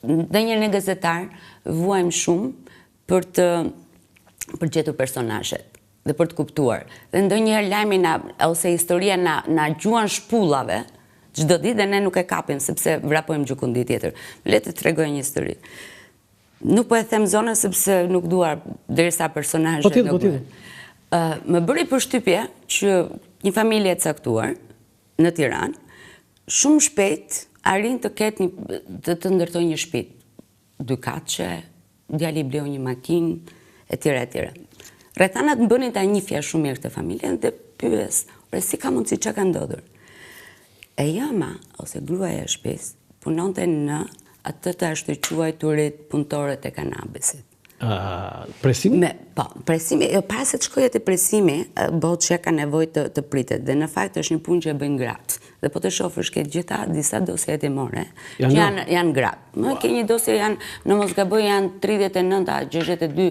ndonjëherë ne gazetar vuajmë shumë për gjetur personazhet dhe për të kuptuar. Dhe ndonjëherë lajmi ose historia na gjuan shpullave çdo ditë dhe ne nuk e kapim sepse vrapojmë gjykundit tjetër. Le të tregoj një histori. Nuk po e them zonën sepse nuk dua derisa personazhet nuk bëhen. Më bëri përshtypje që një familje e caktuar në Tiranë shumë shpejt arrin të ketë të ndërtojë një shtëpi. 2 katëshe, djali bleu një makinë, etj. Rrethanat më bënin ta njihja shumë mirë këtë familjen dhe pyes, si ka mundësi çka ka ndodhur? E jama ose gruaja e shtëpisë punonte në atë të ashtuquajturit punëtorët e kanabisit. Presimi? Po, presimi, para se të shkojë te presimi, Boçja ka nevojë të pritet dhe në fakt është një punë që e bëjnë gratë. Dhe po të shohësh ke gjitha disa dosje hetimore që janë gratë. Më ke një dosje në mos gaboj janë 39 a 62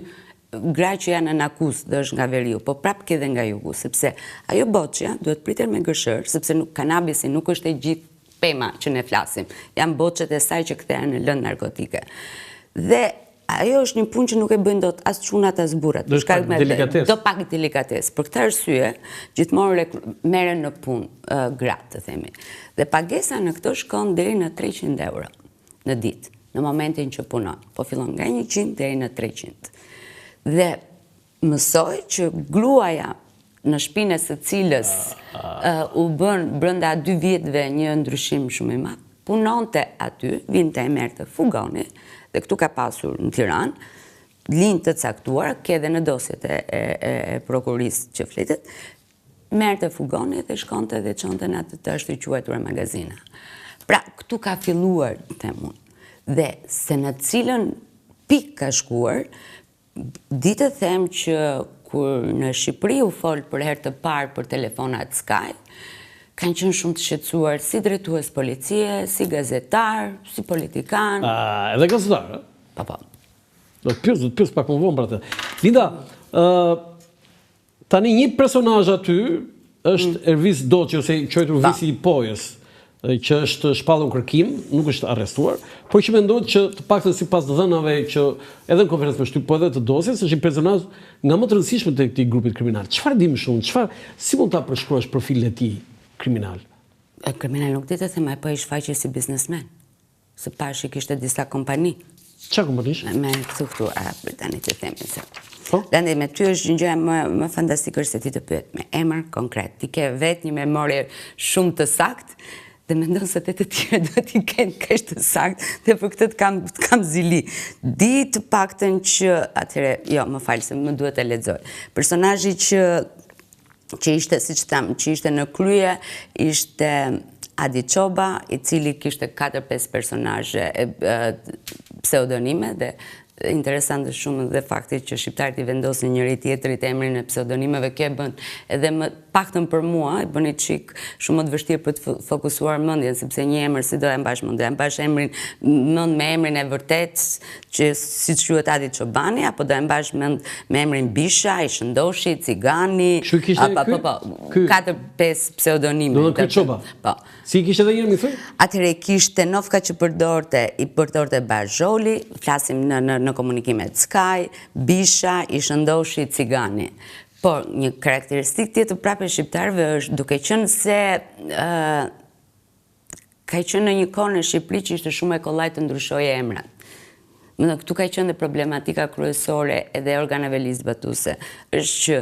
gra që janë në akuzë dhe është nga Veriu, po prap ke dhe nga Jugu, sepse ajo Boçja duhet pritet me gërshër, sepse kanabisi nuk është e gjithë pema që ne flasim. Janë boçet e saj që kthehen në lëndë narkotike. Dhe ajo është një punë që nuk e bëjnë dot as çunat as burrat. Do pak delikatesë. Për këtë arsye, gjithmonë merren në punë gratë, të themi. Dhe pagesa në këto shkon deri në 300 euro në ditë, në momentin që punon. Po fillon nga 100 deri në 300. Dhe mësoj që gruaja në shpinën së cilës u bën brenda 2 vjetëve një ndryshim shumë i madh, punonte aty, vinte e merrte fugoni, dhe këtu ka pasur në Tiranë, linjë të caktuar, ke edhe në dosjet e prokurisë që flitet, merrte fugoni dhe shkonte dhe çonte në atë të ashtuquajtura magazina. Pra, këtu ka filluar, them unë, dhe se në cilën pikë ka shkuar, ditë them që kur në Shqipëri u fol për herë të parë për telefonat Sky, kanë qenë shumë të shqetësuar si drejtues policie, si gazetar, si politikan. Edhe gazetar, Po. Do të pyes pak më vonë për atë. Linda, tani një personazh aty është Ervis Doçi ose quajtur Visi i Pojës, që është shpallur kërkim, nuk është arrestuar, por që mendohet që të paktën sipas dhënave që edhe në konferencë me shtyp, po edhe të dosjes, është një personazh nga më të rëndësishëm të këtij grupi kriminal. Çfarë dim shumë? Si mund ta përshkruash profilin e tij kriminal? Kriminal nuk ditë të them, po i shfaqej si biznesmen. Së pashi kishte disa kompani. Çfarë kompanish? Me këtu tani të themi se. Landi, me ty është një gjë më fantastike se ti të pyet me emër konkret. Ti ke vetë një memorie shumë të saktë dhe mendon se të tjerë do t'i kenë kaq të saktë dhe për këtë kam zili. Di të paktën që atëre, jo, më fal se më duhet të lexoj. Personazhi që ishte, siç tham, që ishte në krye, ishte Adi Çoba, i cili kishte 4-5 personazhe pseudonime dhe interesante shumë dhe fakti që shqiptarët i vendosin njëri tjetrit emrin e pseudonimeve, kjo bën edhe më paktën për mua, e bëni çik shumë më të vështirë për të fokusuar mendjen, sepse një emër si do e mbash mend, do e mbash emrin mend me emrin e vërtet që siç quhet Adi Çobani, apo do e mbash mend me emrin Bisha, i Shëndoshi, Cigani, 4-5 pseudonime. Do të Çoba. Po. Si kishte edhe një më thuj? Atëherë kishte Nofka që përdorte Bazholi, flasim në komunikimet Sky, Bisha, i Shëndoshi, Cigani. Por një karakteristikë tjetër prapë e shqiptarëve është duke qenë se ka qenë në një kohë në Shqipëri që ishte shumë e kollajt të ndryshojë emrat. Këtu ka qenë dhe problematika kryesore edhe organeve ligjzbatuese, është që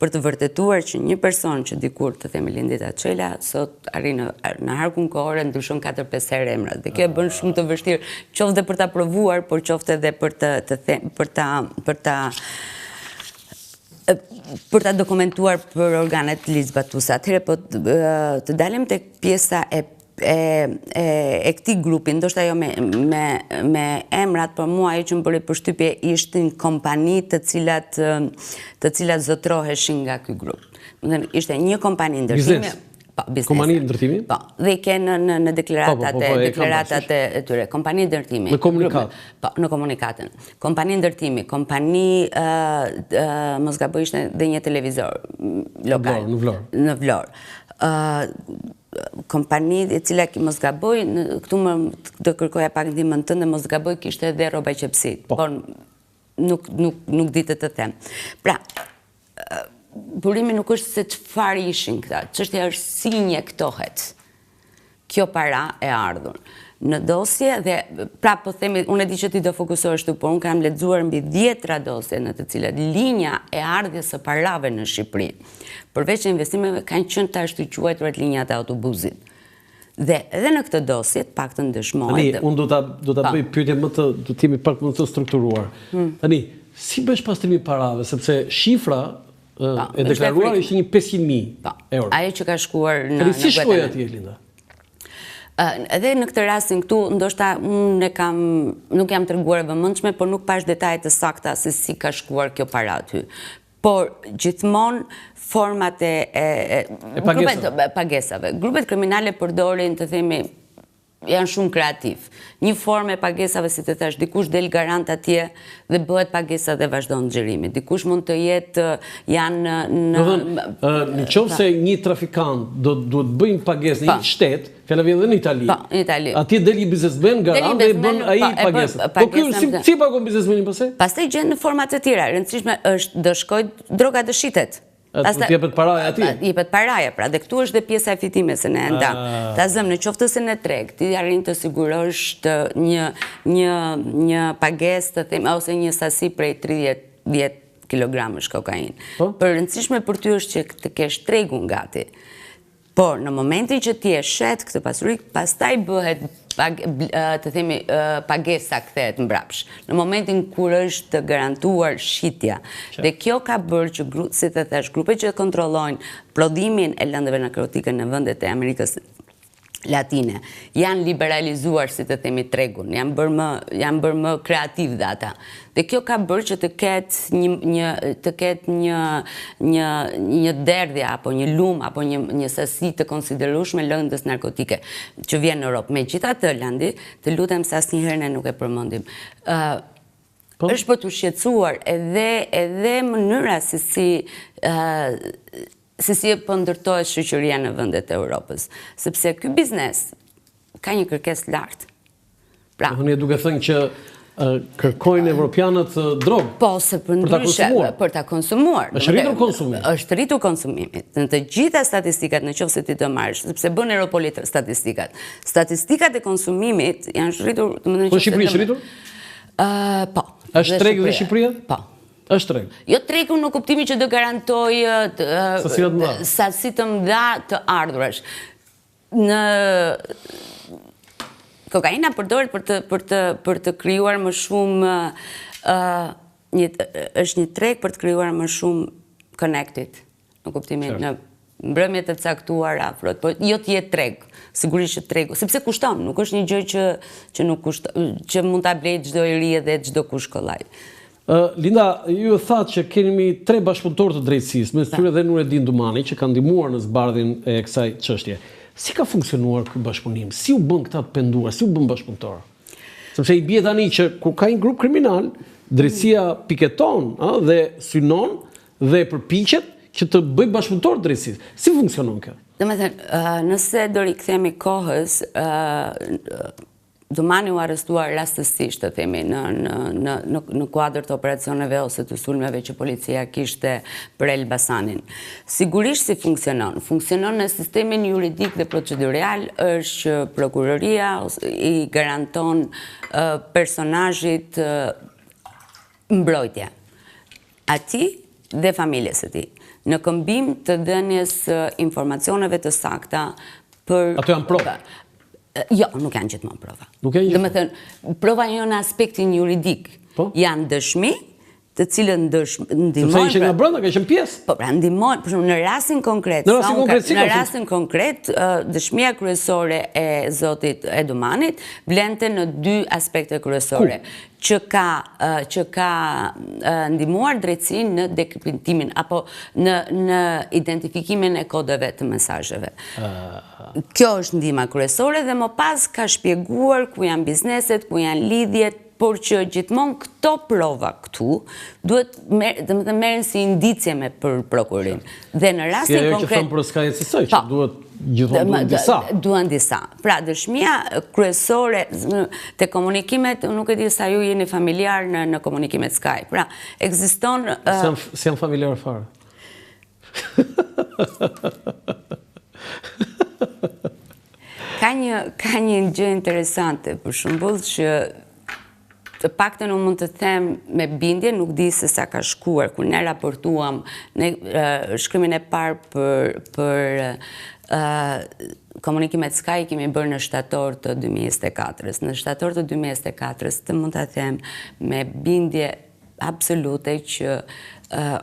për të vërtetuar që një person që dikur të themi Lindita Çela, sot arrin në harkun kohore ndryshon 4-5 herë emrat. Dhe kjo e bën shumë të vështirë, qoftë për ta provuar, por qoftë edhe për ta dokumentuar për organet ligjzbatuese. Atëherë po të dalim tek pjesa e këtij grupi, ndoshta jo me emrat, por mua ajo që më bëri përshtypje ishin kompani të cilat zotroheshin nga ky grup. Ishte një kompani ndërtimi. Kompani ndërtimi? Po, dhe i ke në deklaratat e tyre. Kompani ndërtimi. Në komunikat? Po, në komunikatën. Kompani ndërtimi, kompani, mos gaboj, ishte dhe një televizor lokal. Në Vlorë. Në Vlorë. kompani e cila mos gaboj, këtu më të kërkoja pak ndihmën tënde, mos gaboj kishte edhe rroba qepësit, por nuk ditë të them. Pra, burimi nuk është se çfarë ishin këta, çështja është si injektohet kjo para e ardhur në dosje dhe pra po themi, unë e di që ti do fokusohesh këtu, por unë kam lexuar mbi 10 dosje në të cilat linja e ardhjes së parave në Shqipëri, përveç investimeve, kanë qenë të ashtu quajturat linjat e autobusit. Dhe edhe në këtë dosje, të paktën dëshmohet. Unë do ta bëj pyetje do të jemi pak më të strukturuar. Tani, si bësh pastrimi parave, sepse shifra e deklaruar ishte një 500.000 euro. Ajo që ka shkuar në si shkoi atje, Linda? Edhe në këtë rastin këtu, ndoshta unë nuk jam treguar e vëmendshme, por nuk pash detajet të sakta se si ka shkuar kjo para aty. Por gjithmonë format e pagesave. Grupet kriminale përdorin, të themi, janë shumë kreativ. Një formë e pagesave, si të thash, dikush del garant atje dhe bëhet pagesa dhe vazhdon xhirimi. Dikush mund të jetë janë në qoftë se një trafikant duhet bëjnë pagesë në një shtet, fjala vjen edhe në Itali. Po, në Itali. Atje del një biznesmen garant dhe bën ai pagesën. Po ky si pagon biznesmeni pastaj? Pastaj gjen në forma të tjera. Rëndësishme është do shkojë droga të shitet. Jepet paraja atje. Jepet paraja, pra, dhe këtu është dhe pjesa e fitimit se ne ndam. Ta zëm në qoftë se në treg, ti arrin të sigurosh një pagesë të them ose një sasi prej 30 kilogramësh kokainë. Për rëndësishme për ty është që të kesh tregun gati. Por në momentin që ti e shet këtë pasuri, pastaj bëhet të themi pagesa kthehet mbrapsh. Në momentin kur është të garantuar shitja. Dhe kjo ka bërë që, si të thash, grupet që kontrollojnë prodhimin e lëndëve narkotike në vendet e Amerikës Latine janë liberalizuar, si të themi, tregun, janë bërë më kreativ dhe ata. Dhe kjo ka bërë që të ketë një derdhje apo një lumë apo një sasi të konsiderueshme lëndës narkotike që vjen në Europë. Megjithatë, Landi, të lutem se asnjëherë ne nuk e përmendim. Është për të shqetësuar edhe mënyra se si po ndërtohet shoqëria në vendet e Europës, sepse ky biznes ka një kërkesë lartë. Pra, unë duke thënë që kërkojnë evropianët drogë. Po, se përndryshe për ta konsumuar. Është rritur konsumimi. Është rritur konsumimi. Në të gjitha statistikat, nëse ti do marrësh, sepse bën Europoli statistikat. Statistikat e konsumimit janë rritur, domethënë. Po Shqipëria është rritur? Po. Është treg dhe Shqipëria? Po. Është treg. Jo tregu në kuptimin që do garantoj sasi të mëdha të ardhurash. Në kokaina përdoret për të krijuar më shumë është një treg për të krijuar më shumë connected, në kuptimin në mbrëmje të caktuara afro, po jo të jetë treg. Sigurisht që tregu, sepse kushton, nuk është një gjë që nuk kushton, që mund ta blejë çdo i ri dhe çdo kush kollaj. Linda, ju e thatë që kemi 3 bashkëpunëtorë të drejtësisë, mes tyre dhe Nureddin Dumani, që kanë ndihmuar në zbardhjen e kësaj çështje. Si ka funksionuar ky bashkëpunim? Si u bën këta të penduar? Si u bën bashkëpunëtor? Sepse i bie tani që kur ka një grup kriminal, drejtësia piketon dhe synon dhe përpiqet që të bëj bashkëpunëtor drejtësisë. Si funksionon kjo? Domethënë, nëse do rikthehemi kohës, Dumani u arrestuar rastësisht, të themi, në kuadër të operacioneve ose të sulmeve që policia kishte për Elbasanin. Sigurisht si funksionon? Funksionon në sistemin juridik dhe procedurial është që prokuroria i garanton personazhit mbrojtje. Ati dhe familjes së tij. Në këmbim të dhënies informacioneve të sakta për... Ato janë prova? Jo, nuk janë gjithmonë prova. Nuk janë gjithmonë? Domethënë, prova jo në aspektin juridik. Janë dëshmi, të cilën ndihmojnë... Sepse ishin nga brenda, ka qenë pjesë? Po, pra ndihmojnë, për shembull, në rastin konkret. Në rastin konkret, dëshmia kryesore e zotit Edumanit vlente në 2 aspekte kryesore. Që ka ndihmuar drejtësinë në dekriptimin apo në identifikimin e kodeve të mesazheve. Kjo është ndihma kryesore dhe më pas ka shpjeguar ku janë bizneset, ku janë lidhjet, por që gjithmonë këto prova këtu duhet merren si indicie me për prokurin. Dhe në rastin konkret... Si ajo që thëmë për Skajec Sisoj, që duhet Gjithmonë duhen disa. Duhen disa. Pra, dëshmia kryesore te komunikimet, nuk e di sa ju jeni familjar në komunikimet Skype. Pra, ekziston... Si jam familjar fare. Ka një gjë interesante, për shembull, që të paktën unë mund të them me bindje, nuk di se sa ka shkuar, kur ne raportuam shkrimin e parë për komunikimet Sky kemi bërë në shtator të 2024. Në shtator të 2024 të mund të them me bindje absolute që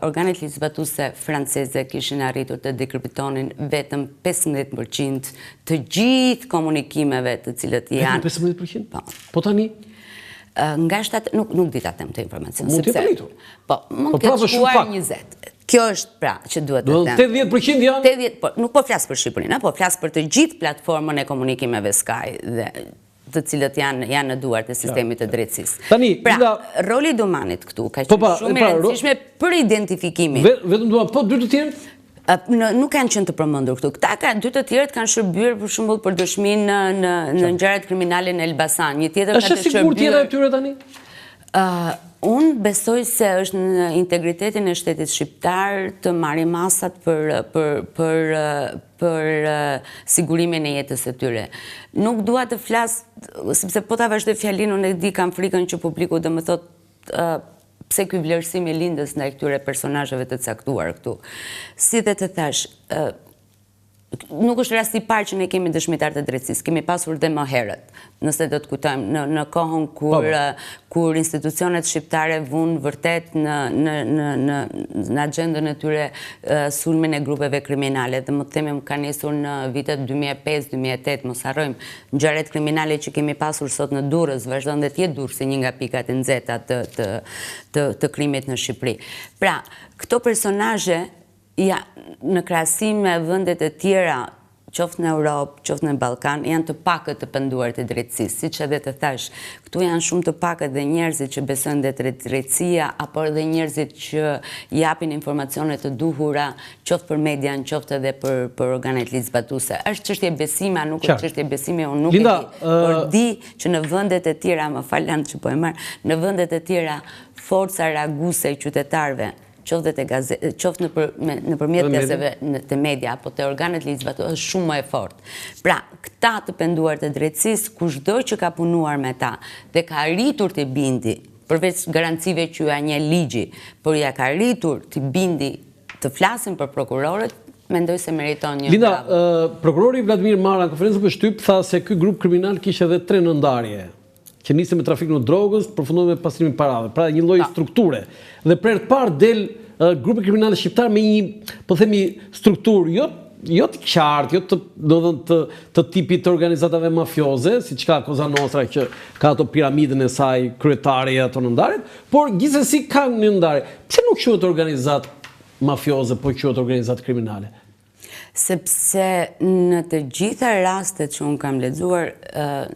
organet ligjzbatuese franceze kishin arritur të dekryptonin vetëm 15% të gjithë komunikimeve të cilët janë... 15%? Po tani? Nga nuk di ta them të informacion. Mund të jetë po, mund të shkuar 20. Kjo është pra që duhet të them. 80% janë? 80%, nuk po flas për Shqipërinë, po flas për të gjithë platformën e komunikimeve Sky dhe të cilët janë në duart e sistemit të drejtësisë. Tani, pra, roli i Dumanit këtu ka qenë shumë i rëndësishme për identifikimin. Vetëm Duman, po dy të tjerët? Nuk kanë qenë të përmendur këtu. Këta dy të tjerët kanë shërbyer për shembull për dëshminë në ngjarjet kriminale në Elbasan. Një tjetër ka të shërbyer. Është sigurt tjetra e tyre tani? Unë besoj se është në integritetin e shtetit shqiptar të marrim masat për sigurimin e jetës së tyre. Nuk dua të flas, sepse po ta vazhdoj fjalinë, unë e di kam frikën që publiku do më thotë pse ky vlerësim i lindës ndaj këtyre personazheve të caktuar këtu. Si dhe të thash, nuk është rasti i parë që ne kemi dëshmitar të drejtësisë, kemi pasur dhe më herët, nëse do të kujtojmë në kohën kur institucionet shqiptare vunë vërtet në agjendën e tyre sulmin e grupeve kriminale, dhe më të themi ka nisur në vitet 2005-2008, mos harrojmë ngjarjet kriminale që kemi pasur sot në Durrës, vazhdon dhe të jetë Durrësi një nga pikat e nxehta të krimit në Shqipëri. Pra, këto personazhe në krahasim me vendet e tjera, qoftë në Europë, qoftë në Ballkan, janë të pakët të penduar te drejtësisë. Siç edhe të thash, këtu janë shumë të pakët dhe njerëzit që besojnë te drejtësia, apo edhe njerëzit që japin informacione të duhura, qoftë për median, qoftë edhe për organet ligjzbatuese. Është çështje besimi, nuk është çështje besimi, unë nuk e di. Por di që në vendet e tjera, më falni që po e marr, në vendet e tjera forca reaguese e qytetarëve, qoftë nëpërmjet pjesëve të media apo të organet ligjzbatuese është shumë më e fortë. Pra, këta të penduar të drejtësisë, kushdo që ka punuar me ta dhe ka arritur të bindi, përveç garancive që ja një ligji, por ja ka arritur të bindi të flasin për prokurorët, mendoj se meriton një Linda, prokurori Vladimir Mara në konferencën për shtyp tha se ky grup kriminal kishte edhe 3 nëndarje, që nisi me trafikun e drogës, përfundoi me pastrimin parave, pra një lloj strukture. Dhe për herë të parë del grupi kriminale shqiptar me një, po themi, strukturë jo të qartë, jo të tipit të organizatave mafioze, siç ka Cosa Nostra që ka ato piramidën e saj kryetare e ato nëndarjet, por gjithsesi ka një ndarje. Pse nuk quhet organizat mafioze, po quhet organizat kriminale? Sepse në të gjitha rastet që unë kam lexuar,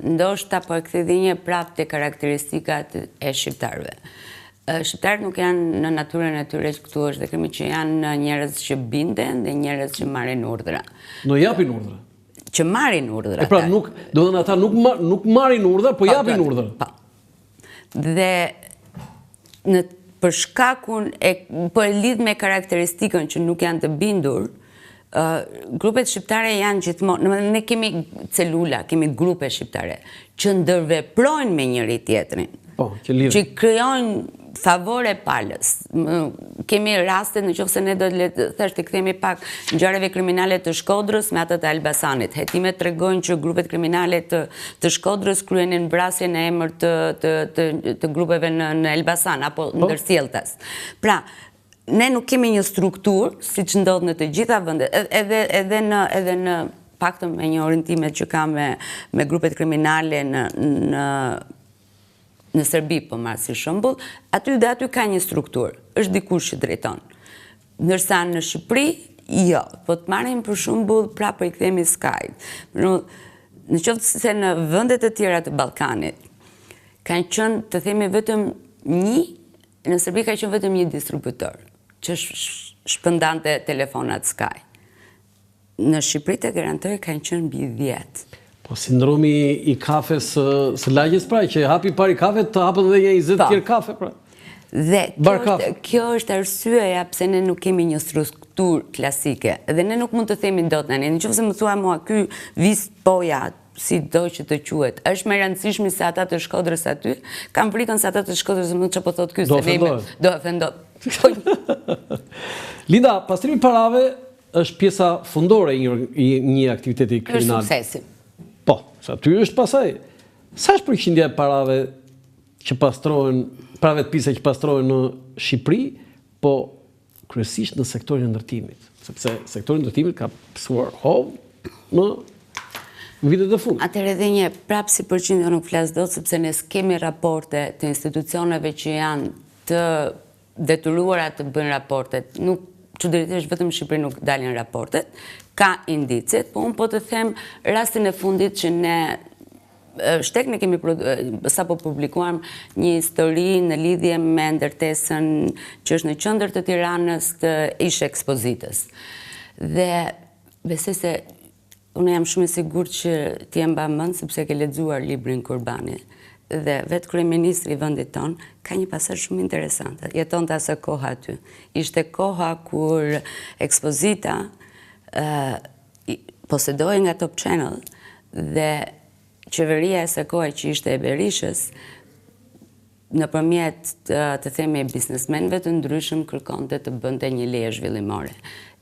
ndoshta po e kthej dhe një prapë te karakteristikat e shqiptarëve. Shqiptarët nuk janë në natyrën e tyre që këtu është dhe kemi që janë njerëz që binden dhe njerëz që marrin urdhra. Do japin urdhra. Që marrin urdhra. E pra nuk, do të thënë ata nuk marrin urdhra, po japin urdhra. Po. Dhe për shkakun po e lidh me karakteristikën që nuk janë të bindur, grupet shqiptare janë gjithmonë, ne kemi celula, kemi grupe shqiptare që ndërveprojnë me njëri tjetrin, që krijojnë favore palës. Kemi raste në qoftë se ne do të thash të kthehemi pak ngjarjeve kriminale të Shkodrës me ato të Elbasanit. Hetimet tregojnë që grupet kriminale të Shkodrës kryenin vrasjen në emër të grupeve në Elbasan apo ndërsjelltas. Pra, ne nuk kemi një strukturë, siç ndodh në të gjitha vendet, edhe në paktën me një orientimet që kam me grupet kriminale në Serbi, po marr si shembull, aty ka një strukturë, është dikush që drejton. Ndërsa në Shqipëri, jo, po të marrim për shembull prapë i kthemi Skyt. Në qoftë se në vendet e tjera të Ballkanit kanë qenë, të themi, vetëm në Serbi ka qenë vetëm një distributor që shpëndante telefonat Sky. në Shqipëri të garantojë kanë qenë mbi 10. Po sindromi i kafes së lagjes pra, që hapi pari kafe, të hapën dhe 20 tjerë kafe pra. Dhe kjo është arsyeja pse ne nuk kemi një strukturë klasike. Dhe ne nuk mund të themi dot tani, nëse më thua mua ky vis poja, si do që të quhet, është më rëndësishmi se ata të Shkodrës aty, kam frikën se ata të Shkodrës më çfarë po thot ky, do ofendohet. Linda, pastrimi i parave është pjesa fundore e një aktiviteti kriminal. Është suksesi. Po, sa aty është pasaj. Sa është përqindja e parave që pastrohen, parave të pisa që pastrohen në Shqipëri, po kryesisht në sektorin e ndërtimit, sepse sektori i ndërtimit ka pësuar hovë në vitet e fundit. Atëherë edhe një prapë si përqindje nuk flas dot sepse ne kemi raporte të institucioneve që janë të detyruara të bëjnë raportet. Nuk çuditërisht vetëm në Shqipëri nuk dalin raportet, ka indicet, po unë po të them rastin e fundit që ne shtek ne kemi sapo publikuam një histori në lidhje me ndërtesën që është në qendër të Tiranës të ish ekspozitës. Dhe besoj se unë jam shumë e sigurt që ti e mban mend sepse ke lexuar librin Kurbani. Dhe vetë kryeministri i vendit ton ka një pasazh shumë interesante. Jetonte asë koha aty. Ishte koha kur ekspozita posedoi nga Top Channel dhe qeveria e së kohë që ishte e Berishës nëpërmjet të themi biznesmenëve të ndryshëm kërkonte të bënte një leje zhvillimore.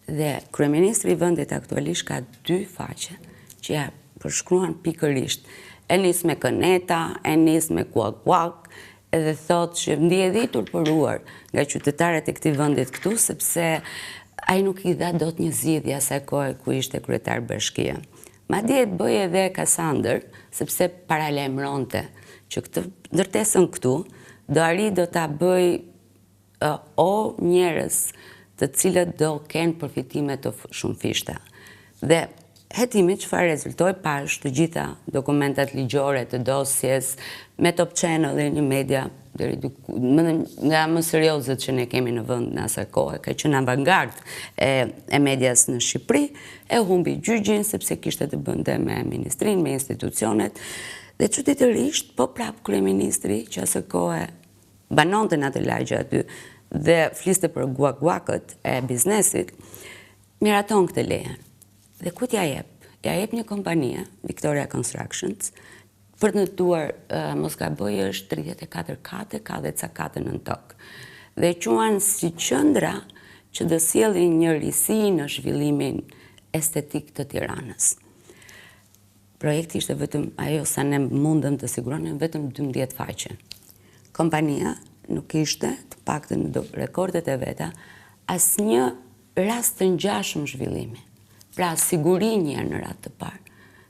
Dhe kryeministri i vendit aktualisht ka 2 faqe që ja përshkruan pikërisht. E nis me këneta, e nis me kuak, edhe thot që ndihet i turpëruar nga qytetarët e këtij vendit këtu sepse ai nuk i dha dot një zgjidhje asaj kohe ku ishte kryetar bashkia. Madje bëj edhe Kasandër, sepse paralajmëronte që këtë ndërtesën këtu do ta bëj njerëz të cilët do kenë përfitime të shumëfishta. Dhe hetimi çfarë rezultoi pash të gjitha dokumentat ligjore të dosjes me Top Channel dhe një media nga më seriozet që ne kemi në vend në asaj kohe, ka qenë avangard e medias në Shqipëri, e humbi gjyqin sepse kishte të bënte me ministrinë, me institucionet, dhe çuditërisht po prap kryeministri që asaj kohe banonte në atë lagje aty dhe fliste për guak-guakët e biznesit, miraton këtë lejen. Dhe ku t'ja jep? Ja jep një kompanie, Victoria Constructions, për të ndërtuar, mos gaboj është 34 kate, ka dhe ca kate nën tokë. Dhe quan si qendra që do sjellin një risi në zhvillimin estetik të Tiranës. Projekti ishte vetëm ajo sa ne mundëm të siguronim vetëm 12 faqe. Kompania nuk ishte, të paktën në rekordet e veta, asnjë rast të ngjashëm zhvillimi. Pra siguri një në radhë të parë.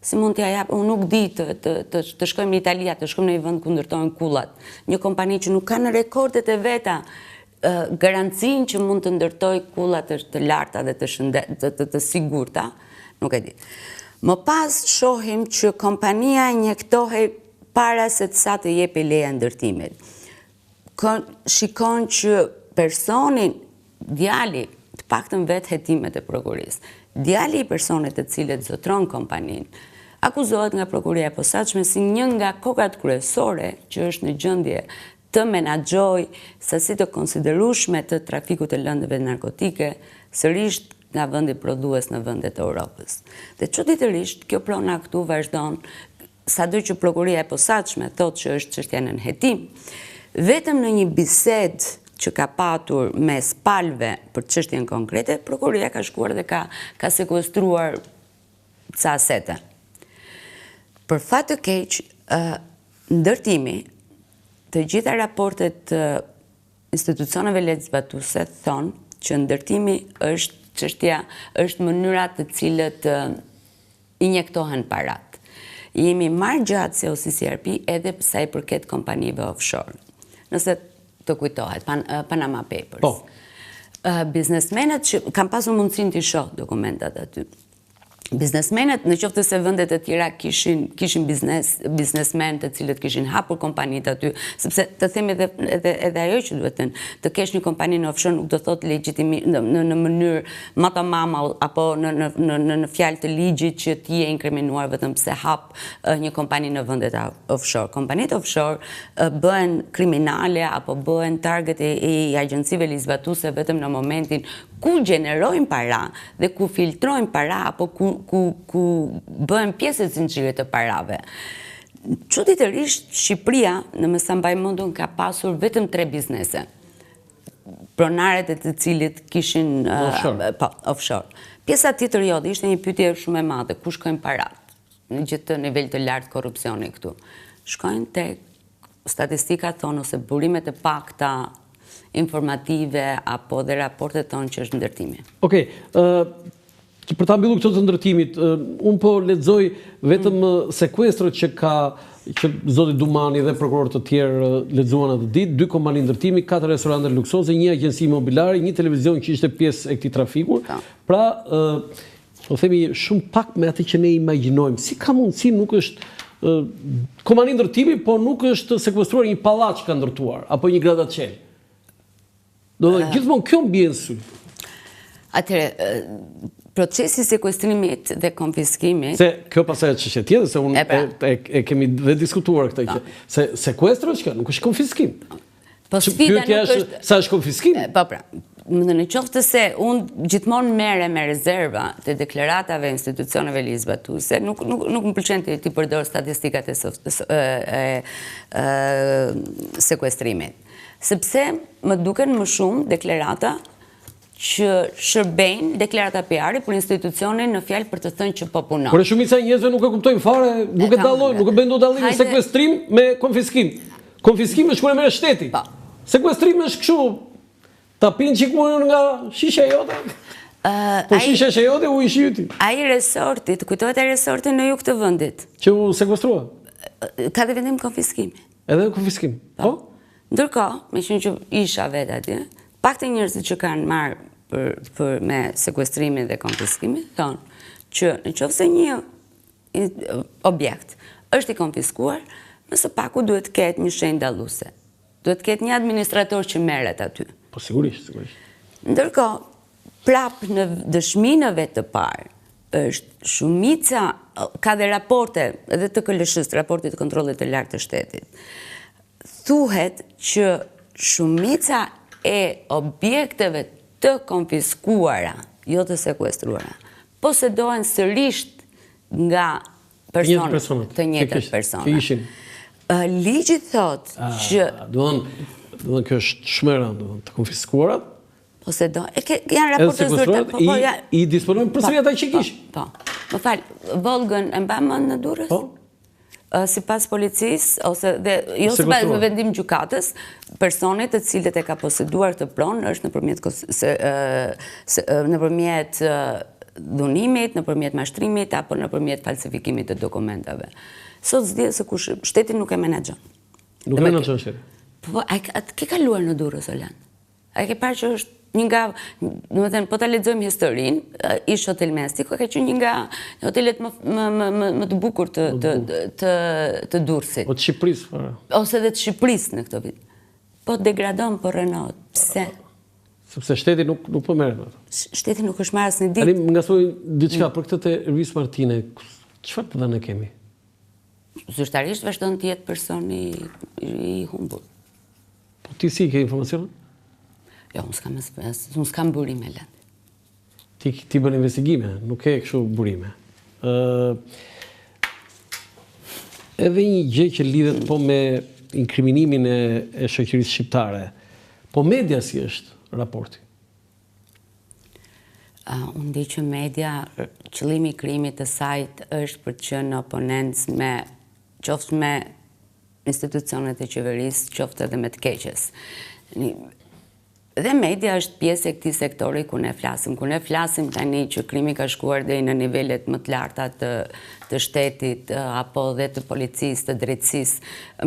Si mund t'ja jap, unë nuk di të shkojmë në Itali, të shkojmë në një vend ku ndërtojnë kullat. Një kompani që nuk ka në rekordet e veta garancinë që mund të ndërtoj kullat të larta dhe të sigurta, nuk e di. Më pas shohim që kompania injektohej para se të sa të jepi leja ndërtimit. Shikon që personin, djali, të paktën vetë hetimet e prokurisë, djali i personet të cilët zotron kompaninë, akuzohet nga prokuria e posaçme si një nga kokat kryesore që është në gjendje të menaxhojë sasi të konsiderueshme të trafikut të lëndëve narkotike, sërish nga vendi prodhues në vendet e Europës. Dhe çuditërisht kjo prona këtu vazhdon, sado që prokuria e posaçme thotë që është çështja në hetim, vetëm në një bisedë që ka patur mes palëve për çështjen konkrete, prokuria ka shkuar dhe ka sekuestruar ca asete. Për fat të keq, ndërtimi, të gjitha raportet të institucioneve legjizlatuese thonë që ndërtimi është mënyra të cilët injektohen parat. Jemi marrë gjatë se OCCRP edhe sa i përket kompanive offshore. Nëse të kujtohet, Panama Papers. Biznesmenët që kam pasur mundësinë të shoh dokumentat aty. biznesmenët, në qoftë se vendet e tjera kishin biznesmen të cilët kishin hapur kompanitë aty, sepse të themi edhe ajo që duhet të kesh një kompani në offshore nuk do thotë legjitimi në mënyrë matamama apo në fjalë të ligjit që ti je inkriminuar vetëm pse hap një kompani në vendet offshore. Kompanitë offshore bëhen kriminale apo bëhen target i agjencive lizbatuese vetëm në momentin ku gjenerojnë para dhe ku filtrojnë para apo ku bëhen pjesë e zinxhirit të parave. Çuditërisht Shqipëria, në më sa mbaj mendun, ka pasur vetëm 3 biznese. Pronaret e të cilit kishin offshore. Pjesa tjetër jo, ishte një pyetje shumë e madhe, ku shkojnë parat në gjithë nivel të lartë korrupsioni këtu. Shkojnë tek statistikat tonë ose burimet e pakta informative apo dhe raportet tonë që është ndërtimi. Okej, për ta mbyllur këtë të ndërtimit, unë po lexoj vetëm sekuestrët që zoti Dumani dhe prokurorë të tjerë lexuan atë ditë, 2 kompani ndërtimi, 4 restorante luksoze, 1 agjenci imobiliare, 1 televizion që ishte pjesë e këtij trafiku. Pra, po themi shumë pak me atë që ne imagjinojmë. Si ka mundësi nuk është kompani ndërtimi, po nuk është sekuestruar një pallaç ka ndërtuar apo një grattaciel? Do të gjithmonë kjo mbien sy. Atëre, procesi sekuestrimit dhe konfiskimit... Se kjo pasaj e çështje tjetër, se unë e kemi dhe diskutuar këtë, se sekuestro është kjo, nuk është konfiskim. Po sfida nuk është... Sa është konfiskim? Po pra, në qoftë se unë gjithmonë merre me rezerva të deklaratave e institucioneve ligjzbatuese, nuk më pëlqen të përdor statistikat e sekuestrimit. Sepse më duken më shumë deklarata që shërbejnë deklarata PR-i për institucionin në fjalë për të thënë që po punon. Por shumica e njerëzve nuk e kuptojnë fare, nuk e dallojnë, nuk e bëjnë dot dallimin sekuestrim me konfiskim. Konfiskim është kur e merr shteti. Sekuestrim është kështu, ta pinë çikun nga shisha jote. Po shisha jote u ishi yti. Ai resorti, të kujtohet ai resorti në jug të vendit. Që u sekuestrua. Ka dhe vendim konfiskim. Edhe konfiskim. Po? Ndërkohë, me që isha vetë atje, pakte njerëzit që kanë marrë me sekuestrimin dhe konfiskimin, thonë që në qoftë se një objekt është i konfiskuar, më së paku duhet ketë një shenjë dalluese. Duhet ketë një administrator që merret aty. Po sigurisht. Ndërkohë, prap në dëshminë vetë të parë, është shumica, ka dhe raporte, edhe të KLSH-s, raportit të kontrollit të lartë të shtetit, thuhet që shumica e objekteve të konfiskuara, jo të sekuestruara, posedohen sërish nga personat, të njëjtat persona. Ligji thot që... Duhet kjo është shmëra, të konfiskuarat, janë raporte zyrtare, i disponojnë përsëri ata që kishin. Po, më falë, Volgën e mba mend në Durrës? Si pas policisë, ose jo si pas vendim gjykatës, personit të cilët e ka poseduar të pronë është nëpërmjet dhunimit, nëpërmjet mashtrimit, apo nëpërmjet falsifikimit të dokumentave. Sot s'dihet se kush, shteti nuk e menaxhon. Nuk e menaxhon shteti. Po, ke kaluar në Durrës, Olan? A ke parë që është një nga, po ta lexojmë historinë, ish Hotel Mestiko ka qenë një nga hotelet më të bukur të Durrësit. Po të Shqipërisë fare. Ose dhe të Shqipërisë në këtë vit. Po degradon, po rënohet. Pse? Sepse shteti nuk po merret me ato. Shteti nuk është marrë asnjë ditë. Tani më ngasoj diçka për këtë te Ervis Martine. Çfarë të dhënë kemi? Zyrtarisht vazhdon të jetë personi i humbur. Po ti si ke informacion? Jo, unë s'kam burime, Lënd. Ti bën investigime, nuk ke kështu burime. Edhe një gjë që lidhet po me inkriminimin e shoqërisë shqiptare, po media si është raporti? Unë di që media, qëllimi i krijimit të sajt është për të qenë oponencë qoftë me institucionet e qeverisë, qoftë edhe me të keqes. Dhe media është pjesë e këtij sektori ku ne flasim tani që krimi ka shkuar deri në nivelet më të larta të shtetit apo dhe të policisë, të drejtësisë.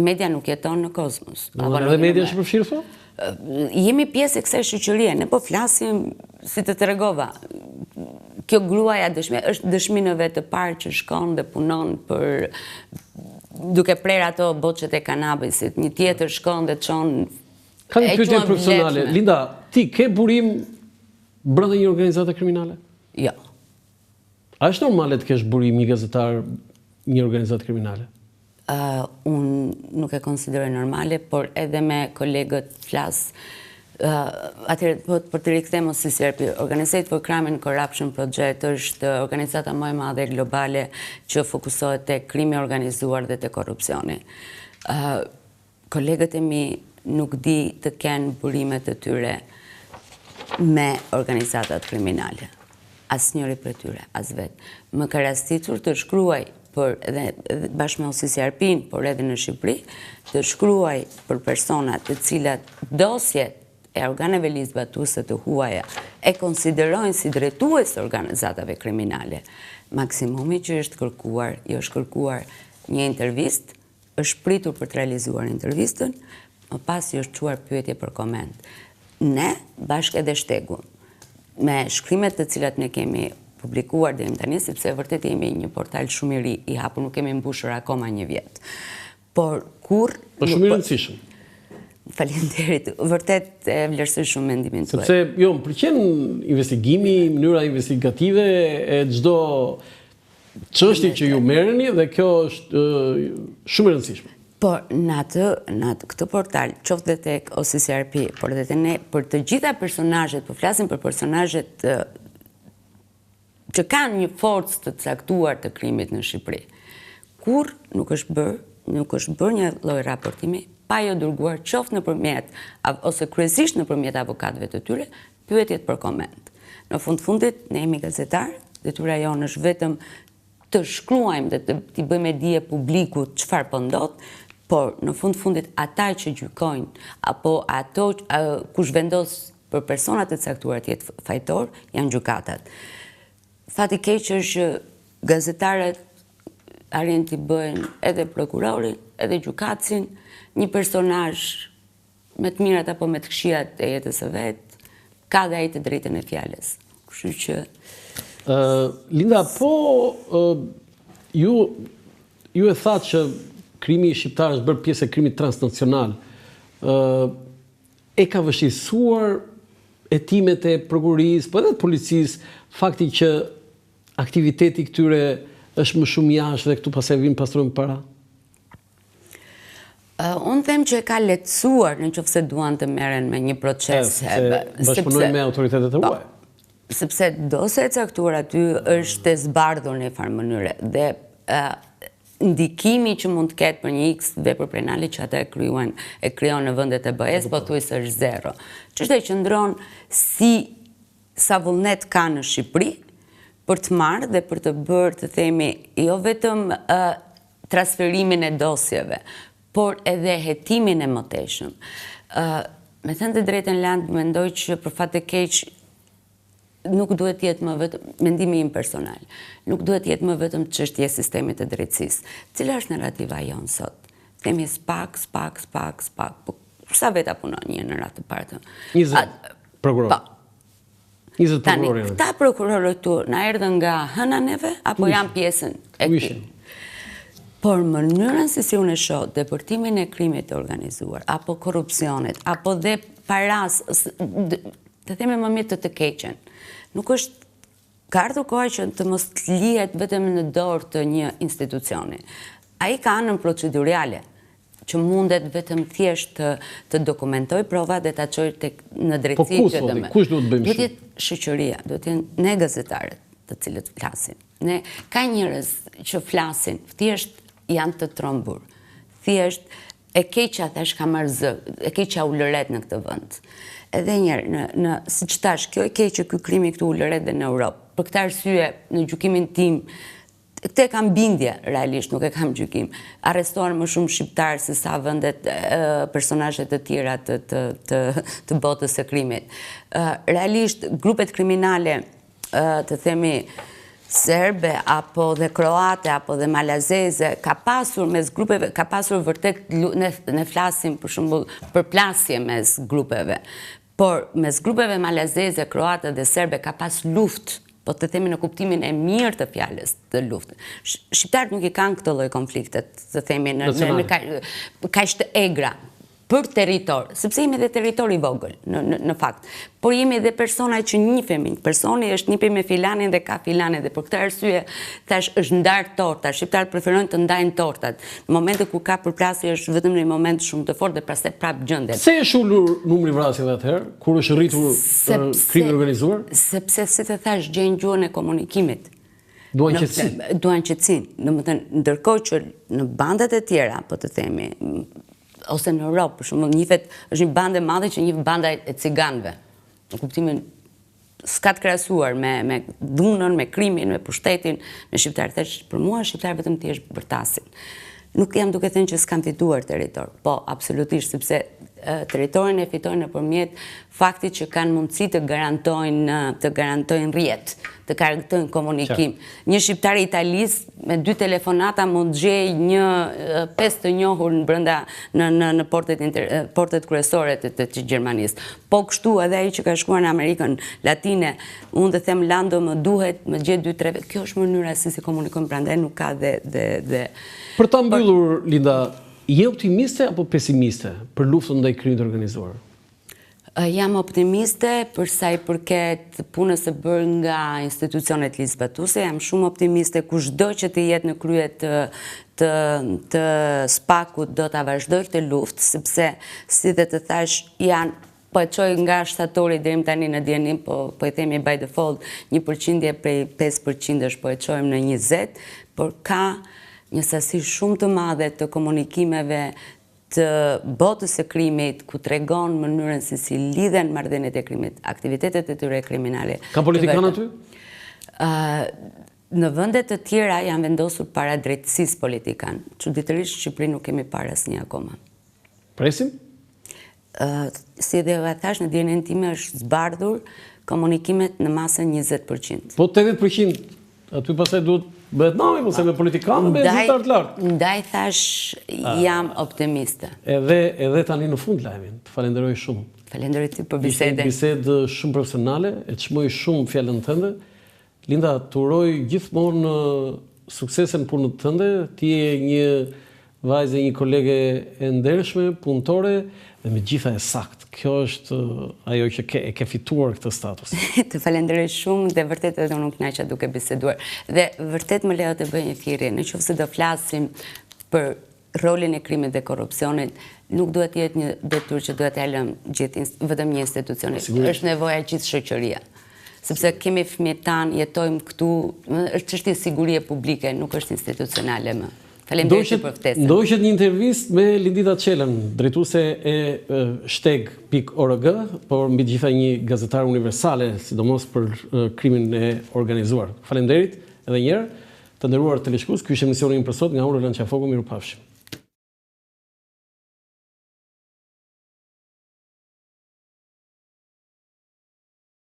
Media nuk jeton në kozmos. Edhe media është përfshirë thon? Jemi pjesë e kësaj shoqërie, ne po flasim, si të tregova, kjo gruaja është dëshminëve të parë që shkon dhe punon për duke prerë ato boçet e kanabisit, një tjetër shkon dhe çon. Ka një pyetje profesionale. Linda, ti ke burim brenda një organizate kriminale? Jo. A është normale të kesh burim një gazetar një organizatë kriminale? Unë nuk e konsideroj normale, por edhe me kolegët flas. Atëherë, për të rikthyer CCRP, Organized for Crime and Corruption Project është organizata më e madhe globale që fokusohet tek krimi organizuar dhe te korrupsioni. Kolegët e mi nuk di të kenë burimet e tyre me organizatat kriminale. Asnjëri për tyre, as vetë. Më ka rastitur të shkruaj edhe bashkë me CCRP-n, por edhe në Shqipëri, të shkruaj për personat të cilat dosjet e organeve ligjbatuese të huaja e konsiderojnë si drejtues të organizatave kriminale. Maksimumi që është kërkuar, është kërkuar një intervistë, është pritur për të realizuar intervistën, më pas është çuar pyetje për koment. Ne, bashkë edhe Shtegun, me shkrimet të cilat ne kemi publikuar deri tani, sepse vërtet jemi një portal shumë i ri, i hapur, nuk kemi mbushur akoma një vjet. Por kur... Po shumë i rëndësishëm. Faleminderit, vërtet e vlerësoj shumë mendimin tuaj. Sepse jo, më pëlqen investigimi, mënyra investigative e çdo çështje që ju merreni dhe kjo është shumë e rëndësishme. Por në këtë portal, qoftë dhe tek CCRP, por edhe te ne, për të gjitha personazhet, po flasim për personazhet që kanë një forcë të caktuar të krimit në Shqipëri. Kur nuk është bërë një lloj raportimi, pa jo dërguar qoftë nëpërmjet ose kryesisht nëpërmjet avokatëve të tyre, pyetjet për koment. Në fundit, ne jemi gazetarë, detyra jonë është vetëm të shkruajmë dhe t'i bëjmë dije publikut çfarë po ndodh, por në fundit ata që gjykojnë apo ato kush vendos për personat e caktuar të jetë fajtor janë gjykatat. Fati keq është gazetarët arrin t'i bëjnë edhe prokurorin, edhe gjykatësin, një personazh me të mirat apo me të këqijat e jetës së vet, ka dhe ai të drejtën e fjalës. Kështu që Linda, po ju e thatë që krimi shqiptar është bërë pjesë e krimit transnacional. E ka vështirësuar hetimet e prokurisë, po edhe të policisë, fakti që aktiviteti këtyre është më shumë jashtë dhe këtu pastaj vinë pastrojnë para? Unë them që e ka lehtësuar nëse duan të merren me një proces. Bashkëpunojnë me autoritetet e huaj. Sepse dosja e caktuar aty është e zbardhur në një farë mënyre dhe ndikimi që mund të ketë për një X vepër penale që ata e krijon në vendet e BE-s pothuajse është zero. Ç'është e qëndron si sa vullnet ka në Shqipëri për të marrë dhe për të bërë, të themi, jo vetëm transferimin e dosjeve, por edhe hetimin e mëtejshëm. Me thënë të drejtën Land, mendoj që për fat të keq nuk duhet jetë më vetëm, mendimi im personal, nuk duhet jetë më vetëm çështje sistemit të drejtësisë. Cila është narrativa jonë sot? Themi spak, po sa veta punon një në radhë të parë? 20 prokurorë. 20 prokurorë. Këta prokurorët tu na erdhën nga hëna neve apo janë pjesën e këtij? Por mënyrën se si unë e shoh depërtimin e krimit të organizuar, apo korrupsionit, apo dhe paras, të themi më mirë të keqen, nuk është ka ardhur koha që të mos lihet vetëm në dorë të një institucioni. Ai ka anën procedurale, që mundet vetëm thjesht të dokumentoj provat dhe ta çojë në drejtësi që të më. Kush duhet bëjmë? Duhet jetë shoqëria, duhet jenë ne gazetarët, të cilët flasin. Ka njerëz që flasin, thjesht janë të trombur. Thjesht e keqja thash ka marrë zë, e keqja u lëret në këtë vend. Edhe njerë, siç thash, kjo e keq që ky krimi këtu u lëret dhe në Europë. Për këtë arsye, në gjykimin tim, këtë e kam bindje, realisht, nuk e kam gjykim. Arrestuar më shumë shqiptarë se sa vendet personazhe të tjera të botës së krimit. Realisht, grupet kriminale, të themi, serbe, apo dhe kroate, apo dhe malazeze, ka pasur mes grupeve, ka pasur vërtet, ne flasim për shembull për plasje mes grupeve, por mes grupeve malazeze, kroate dhe serbe ka pas luftë po të themi në kuptimin e mirë të fjalës të luftë. Shqiptarët nuk i kanë këtë lloj konfliktet, të themi në kaq të egra për territor, sepse jemi dhe territor i vogël në fakt. Por jemi edhe persona që njihemi. Personi është njipi me filanin dhe ka filanin dhe për këtë arsye thash është ndar torta. Shqiptarët preferojnë të ndajnë tortat. Në momentet ku ka përplasje është vetëm në një moment shumë të fortë dhe pastaj prap gjendet. Se është ulur numri i vrasjeve atëherë kur është rritur krimi organizuar? Sepse si të thash gjejnë gjuhën e komunikimit. Duan qetësinë. Duan qetësinë. Domethënë ndërkohë që në bandat e tjera, po të themi, ose në Europë, për shembull, njihet është një bandë e madhe që njeh banda e ciganëve. Në kuptimin s'ka të krahasuar me dhunën, me krimin, me pushtetin, me shqiptarët. Thash, për mua shqiptarët vetëm thjesht bërtasin. Nuk jam duke thënë që s'kan fituar territor, po absolutisht, sepse territorin e fitojnë nëpërmjet faktit që kanë mundësi të garantojnë rrjet, të garantojnë komunikim. Një shqiptar i Italisë me 2 telefonata mund gjej një 5 të njohur brenda në portet kryesore të Gjermanisë. Po kështu edhe ai që ka shkuar në Amerikën Latine, unë të them Lando më duhet, më gjet 2-3. Kjo është mënyra si komunikojmë, prandaj nuk ka dhe Për ta mbyllur, Linda, je optimiste apo pesimiste për luftën ndaj krimit të organizuar? Jam optimiste për sa i përket punës së bërë nga institucionet ligjzbatuese, jam shumë optimiste kushdo që të jetë në krye të SPAK-ut do ta vazhdoj këtë luftë, sepse si dhe të thash janë po e çoj nga shtatori deri tani në dijenim, po e themi by default, 1% prej 5% po e çojmë në 20, por ka një sasi shumë të madhe të komunikimeve të botës së krimit, ku tregon mënyrën se si lidhen marrëdhëniet e krimit, aktivitetet e tyre kriminale. Ka politikanë aty? Në vende të tjera janë vendosur para drejtësisë politikan. Çuditërisht në Shqipëri nuk kemi parë asnjë akoma. Presim? Si dhe thash, në dijenin time është zbardhur komunikimet në masën 20%. Po 80%, aty pastaj duhet bëhet nami, po se me politikanë bëhet zyrtar të lartë. Ndaj thash jam optimiste. Edhe tani në fund lajmin, të falenderoj shumë. Falenderoj ty për bisedën. Bisedë shumë profesionale, e çmoj shumë fjalën tënde. Linda, të uroj gjithmonë suksese në punën tënde. Ti je një vajzë, një kolege e ndershme, punëtore dhe me gjitha e sakt. Kjo është ajo që ke fituar këtë status. Të falenderoj shumë dhe vërtet edhe unë kënaqa duke biseduar. Dhe vërtet më lejo të bëj një thirrje, nëse do flasim për rolin e krimit dhe korrupsionit, nuk duhet jetë një detyrë që duhet ta lëmë vetëm një institucioni. Është nevoja e gjithë shoqëria. Sepse kemi fëmijët tanë, jetojmë këtu, është çështje sigurie publike, nuk është institucionale më. Faleminderit për ftesën. Ndoqet një intervistë me Lindita Çelën, drejtuese e shteg.org, por mbi gjitha një gazetare universale, sidomos për krimin e organizuar. Faleminderit edhe një herë, të nderuar teleshikues, ky është emisioni im për sot nga unë Roland Qafoku, mirupafshim.